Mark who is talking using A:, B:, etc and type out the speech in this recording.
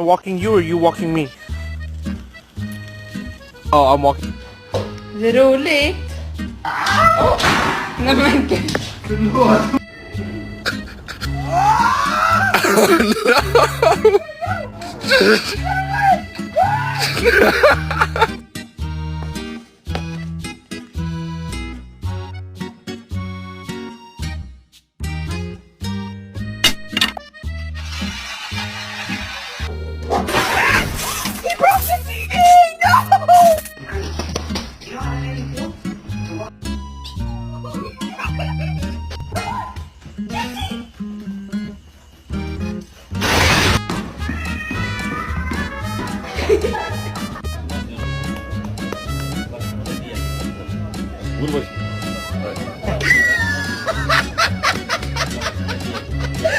A: I walking you or you walking me? Oh, I'm walking.
B: Zero ulit. Naman ka.
A: No!